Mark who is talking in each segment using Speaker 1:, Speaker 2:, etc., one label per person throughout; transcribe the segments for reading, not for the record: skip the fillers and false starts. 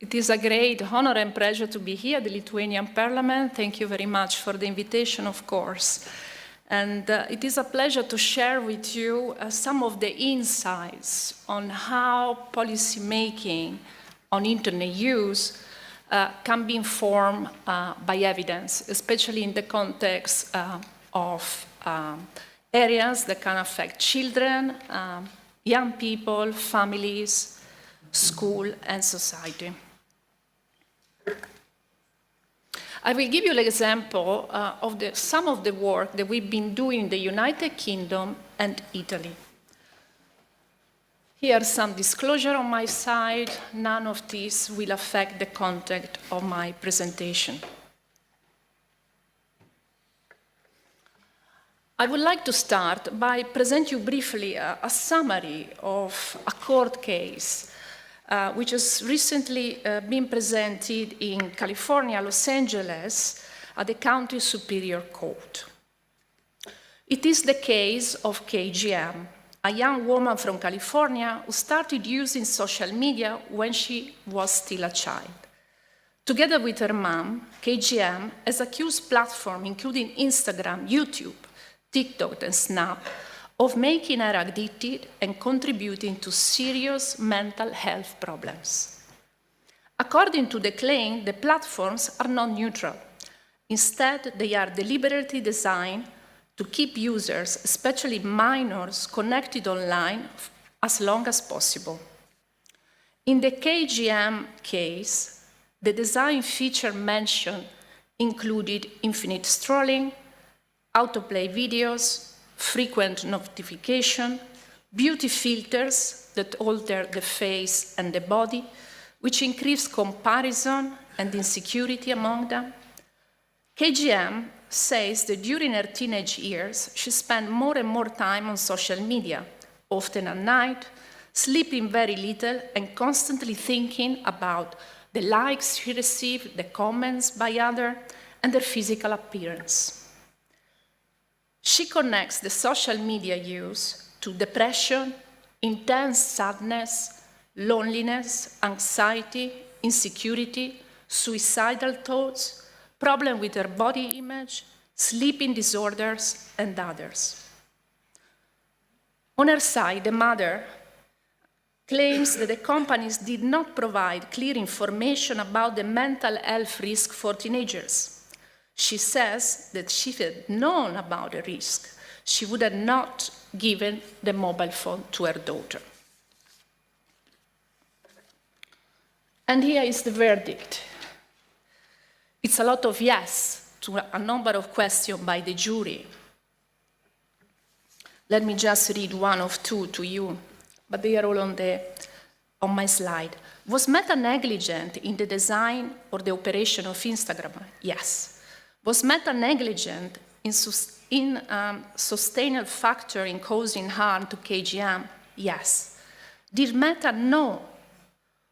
Speaker 1: It is a great honor and pleasure to be here at the Lithuanian Parliament. Thank you very much for the invitation, of course. And it is a pleasure to share with you some of the insights on how policy making on internet use can be informed by evidence, especially in the context of areas that can affect children, young people, families, school, and society. I will give you an example of some of the work that we've been doing in the United Kingdom and Italy. Here's some disclosure on my side. None of this will affect the content of my presentation. I would like to start by presenting you briefly a summary of a court case which has recently been presented in California, Los Angeles, at the County Superior Court. It is the case of KGM, a young woman from California who started using social media when she was still a child. Together with her mom, KGM has accused platforms including Instagram, YouTube, TikTok, and Snap of making her addicted and contributing to serious mental health problems. According to the claim, the platforms are not neutral. Instead, they are deliberately designed to keep users, especially minors, connected online as long as possible. In the KGM case, the design feature mentioned included infinite scrolling, autoplay videos, frequent notification, beauty filters that alter the face and the body, which increase comparison and insecurity among them. KGM says that during her teenage years, she spent more and more time on social media, often at night, sleeping very little and constantly thinking about the likes she received, the comments by others, and their physical appearance. She connects the social media use to depression, intense sadness, loneliness, anxiety, insecurity, suicidal thoughts, problems with her body image, sleeping disorders, and others. On her side, the mother claims that the companies did not provide clear information about the mental health risk for teenagers. She says that she had known about the risk, she would have not given the mobile phone to her daughter. And here is the verdict. It's a lot of yes to a number of questions by the jury. Let me just read one of two to you, but they are all on my slide. Was Meta negligent in the design or the operation of Instagram? Yes. Was Meta negligent in sustainable factor in causing harm to KGM? Yes. Did Meta know,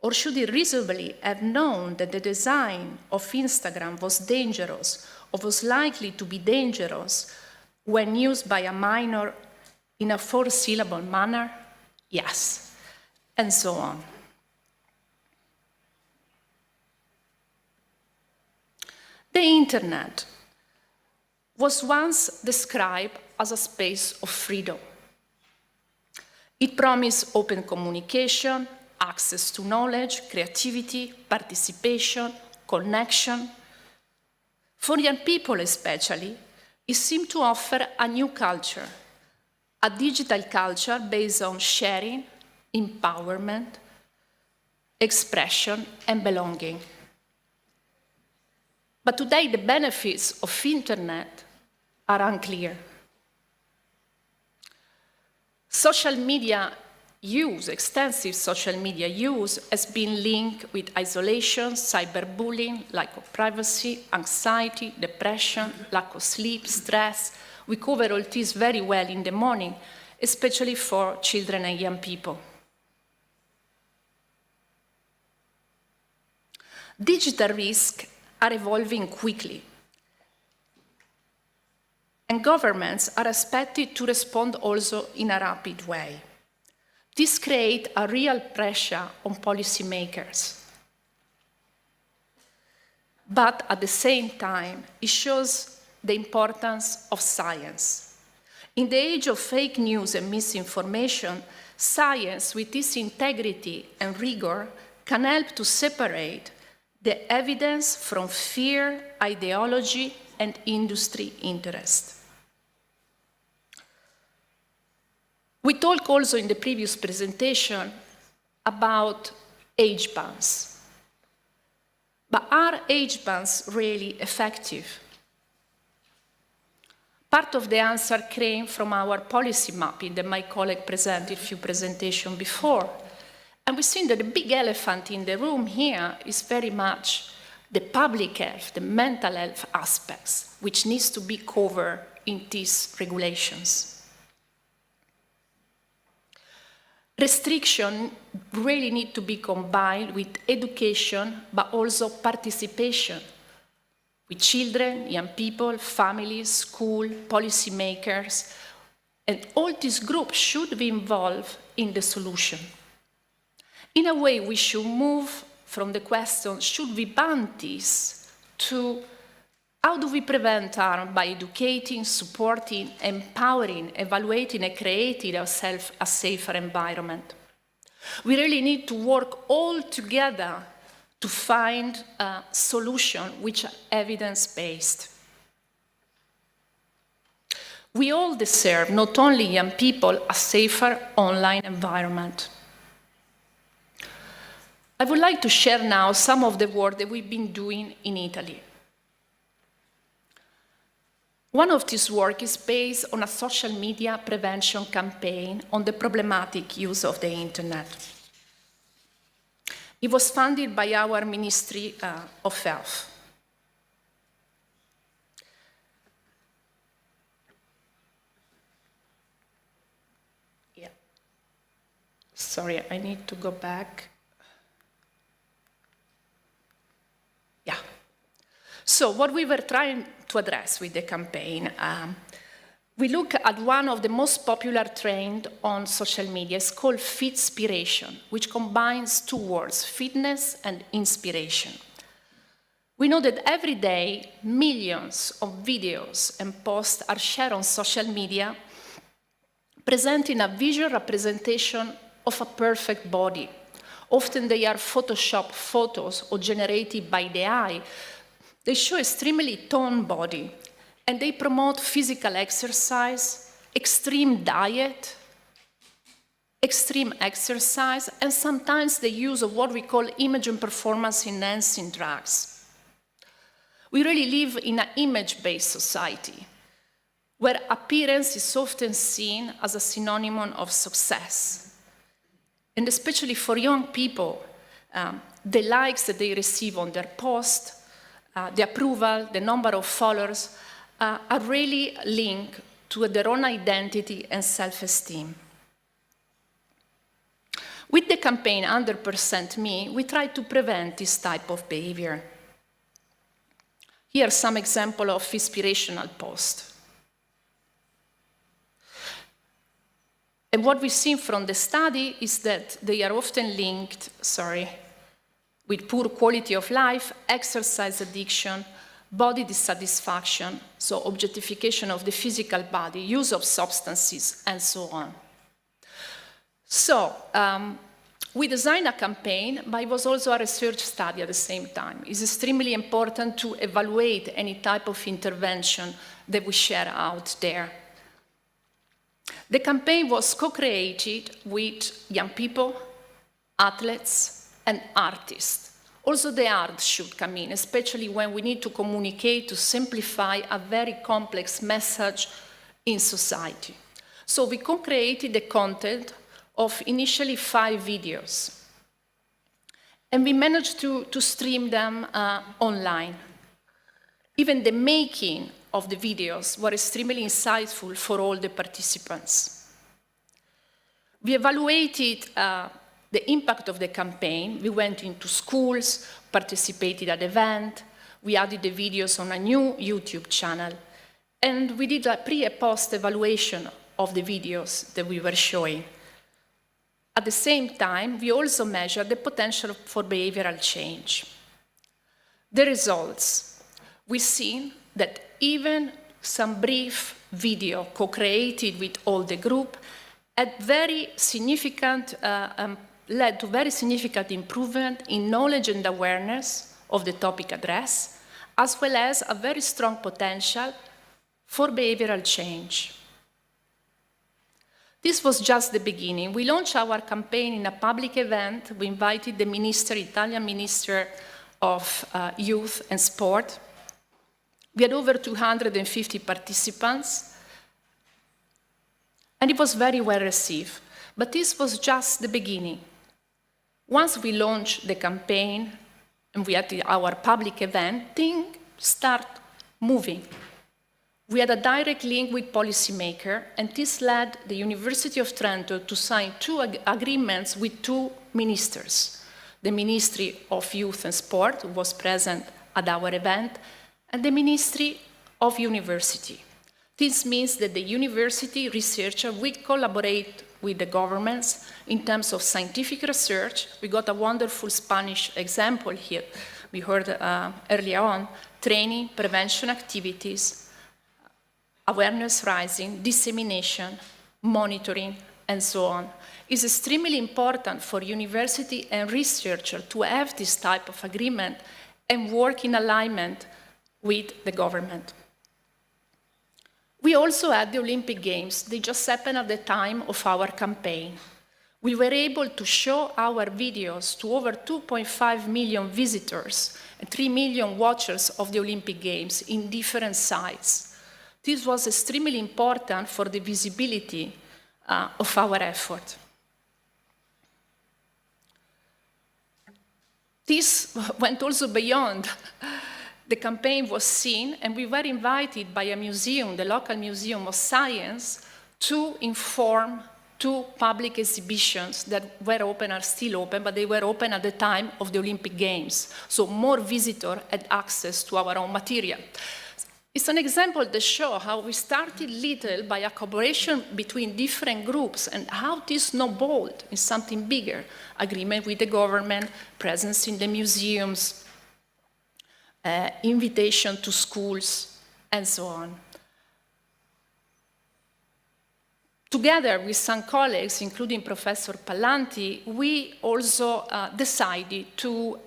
Speaker 1: or should it reasonably have known that the design of Instagram was dangerous or was likely to be dangerous when used by a minor in a four-syllable manner? Yes. And so on. The internet was once described as a space of freedom. It promised open communication, access to knowledge, creativity, participation, connection. For young people especially, it seemed to offer a new culture, a digital culture based on sharing, empowerment, expression, and belonging. But today, the benefits of internet are unclear. Social media use, extensive social media use, has been linked with isolation, cyberbullying, lack of privacy, anxiety, depression, lack of sleep, stress. We cover all this very well in the morning, especially for children and young people. Digital risks are evolving quickly, and governments are expected to respond also in a rapid way. This creates a real pressure on policymakers. but at the same time, it shows the importance of science. In the age of fake news and misinformation, science, with its integrity and rigor, can help to separate the evidence from fear, ideology, and industry interest. We talked also in the previous presentation about age bands. But are age bands really effective? Part of the answer came from our policy mapping that my colleague presented a few presentations before. And we've seen that the big elephant in the room here is very much the public health, the mental health aspects, which needs to be covered in these regulations. Restriction really need to be combined with education, but also participation with children, young people, families, school, policymakers, and all these groups should be involved in the solution. In a way, we should move from the question, should we ban this, to how do we prevent harm by educating, supporting, empowering, evaluating, and creating a safer environment. We really need to work all together to find a solution which are evidence-based. We all deserve, not only young people, a safer online environment. I would like to share now some of the work that we've been doing in Italy. One of this work is based on a social media prevention campaign on the problematic use of the internet. It was funded by our Ministry of Health. Yeah. Sorry, I need to go back. Yeah. So what we were trying to address with the campaign, we look at one of the most popular trends on social media. It's called Fitspiration, which combines two words, fitness and inspiration. We know that every day, millions of videos and posts are shared on social media, presenting a visual representation of a perfect body. Often they are Photoshop photos or generated by the eye. They show extremely toned body, and they promote physical exercise, extreme diet, extreme exercise, and sometimes the use of what we call image and performance enhancing drugs. We really live in an image-based society, where appearance is often seen as a synonym of success. And especially for young people, the likes that they receive on their post, the approval, the number of followers, are really linked to their own identity and self-esteem. With the campaign 100% Me, we try to prevent this type of behavior. Here are some examples of inspirational posts. And what we've seen from the study is that they are often linked, with poor quality of life, exercise addiction, body dissatisfaction, so objectification of the physical body, use of substances, and so on. So, we designed a campaign, but it was also a research study at the same time. It's extremely important to evaluate any type of intervention that we share out there. The campaign was co-created with young people, athletes, and artists. Also the art should come in, especially when we need to communicate to simplify a very complex message in society. So we co-created the content of initially 5 videos. And we managed to stream them online. Even the making of the videos were extremely insightful for all the participants. We evaluated the impact of the campaign. We went into schools, participated at events, we added the videos on a new YouTube channel, and we did a pre- and post evaluation of the videos that we were showing. At the same time, we also measured the potential for behavioral change. The results. We've seen that even some brief video co-created with all the group had very significant, led to very significant improvement in knowledge and awareness of the topic addressed, as well as a very strong potential for behavioral change. This was just the beginning. We launched our campaign in a public event. We invited the Italian Minister of Youth and Sport. We had over 250 participants, and it was very well received. But this was just the beginning. Once we launched the campaign and we had our public event, things start moving. We had a direct link with Policymakers, and this led the University of Trento to sign two agreements with two ministers. The Ministry of Youth and Sport, who was present at our event, and the Ministry of University. This means that the university researchers will collaborate with the governments in terms of scientific research. We got a wonderful Spanish example here. We heard earlier on, training, prevention activities, awareness raising, dissemination, monitoring, and so on. It's extremely important for university and researchers to have this type of agreement and work in alignment with the government. We also had the Olympic Games. They just happened at the time of our campaign. We were able to show our videos to over 2.5 million visitors and 3 million watchers of the Olympic Games in different sites. This was extremely important for the visibility of our effort. This went also beyond. The campaign was seen, and we were invited by a museum, the local Museum of Science, to inform two public exhibitions that were open, are still open, but they were open at the time of the Olympic Games. So more visitors had access to our own material. It's an example that shows how we started little by a collaboration between different groups and how this snowballed in something bigger. Agreement with the government, presence in the museums, invitation to schools, and so on. Together with some colleagues, including Professor Pallanti, we also decided to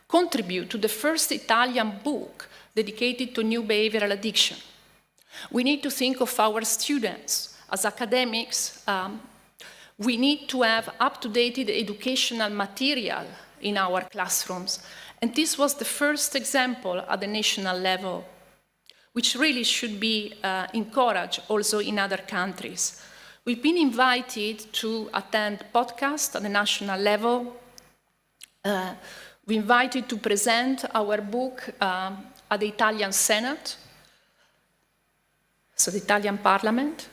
Speaker 1: contribute to the first Italian book dedicated to new behavioral addiction. We need to think of our students. As academics, we need to have up-to-date educational material in our classrooms. And this was the first example at the national level, which really should be encouraged also in other countries. We've been invited to attend podcasts at the national level. We invited to present our book at the Italian Senate, so the Italian Parliament.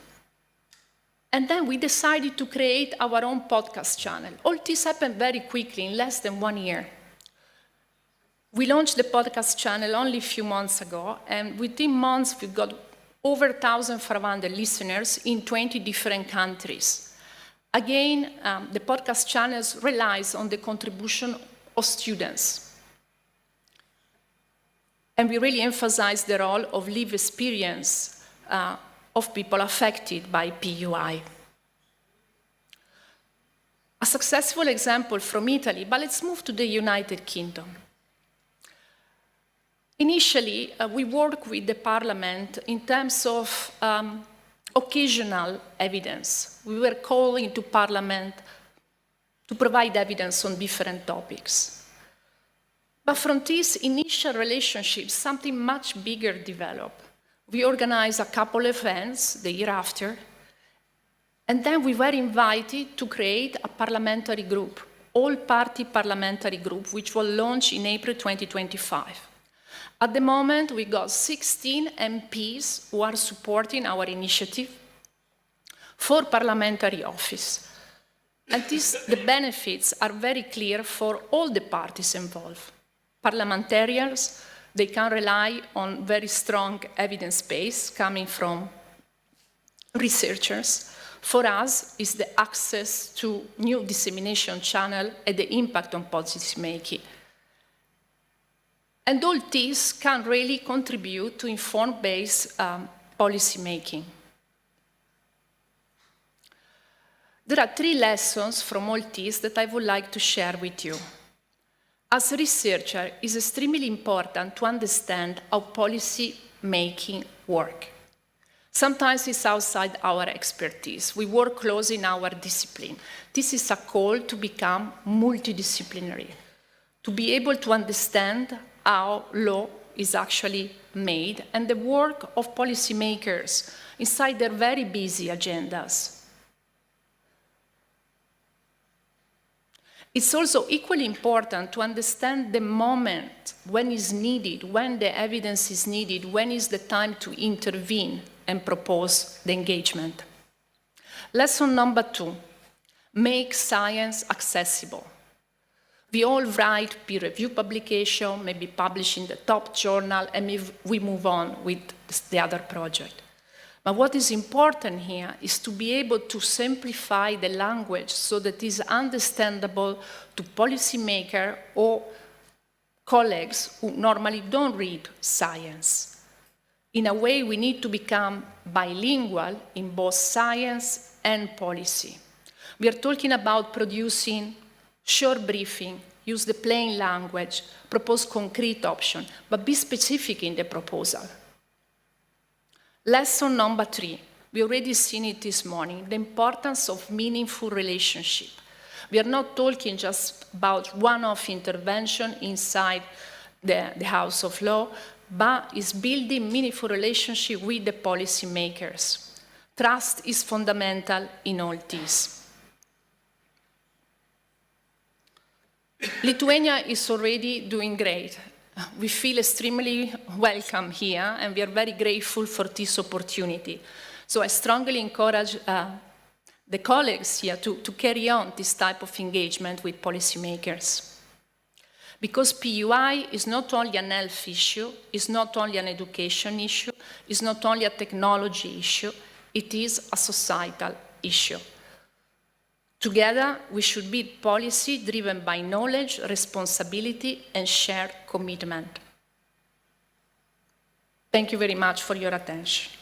Speaker 1: And then we decided to create our own podcast channel. All this happened very quickly, in less than 1 year. We launched the podcast channel only a few months ago, and within months we got over 1,500 listeners in 20 different countries. Again, the podcast channels relies on the contribution of students. And we really emphasize the role of lived experience of people affected by PUI. A successful example from Italy, but let's move to the United Kingdom. Initially, we worked with the Parliament in terms of occasional evidence. We were calling to Parliament to provide evidence on different topics. But from this initial relationship, something much bigger developed. We organized a couple of events the year after, and then we were invited to create a parliamentary group, all-party parliamentary group, which will launch in April 2025. At the moment, we got 16 MPs who are supporting our initiative for parliamentary office. And the benefits are very clear for all the parties involved. Parliamentarians, they can rely on very strong evidence base coming from researchers. For us, is the access to new dissemination channel and the impact on policy making. And all these can really contribute to informed-based policy making. There are 3 lessons from all this that I would like to share with you. As a researcher, it's extremely important to understand how policy making works. Sometimes it's outside our expertise. We work closely in our discipline. This is a call to become multidisciplinary, to be able to understand how law is actually made and the work of policymakers inside their very busy agendas. It's also equally important to understand the moment when it's needed, when the evidence is needed, when is the time to intervene and propose the engagement. Lesson number 2, make science accessible. We all write peer-reviewed publication, maybe publish in the top journal, and we move on with the other project. But what is important here is to be able to simplify the language so that it is understandable to policymakers or colleagues who normally don't read science. In a way, we need to become bilingual in both science and policy. We are talking about producing short briefing, use the plain language, propose concrete options, but be specific in the proposal. Lesson number 3, we already seen it this morning, the importance of meaningful relationship. We are not talking just about one-off intervention inside the House of Law, but is building meaningful relationship with the policymakers. Trust is fundamental in all this. Lithuania is already doing great. We feel extremely welcome here, and we are very grateful for this opportunity. So I strongly encourage the colleagues here to carry on this type of engagement with policymakers. Because PUI is not only an health issue, it's not only an education issue, it's not only a technology issue, it is a societal issue. Together, we should build policy driven by knowledge, responsibility, and shared commitment. Thank you very much for your attention.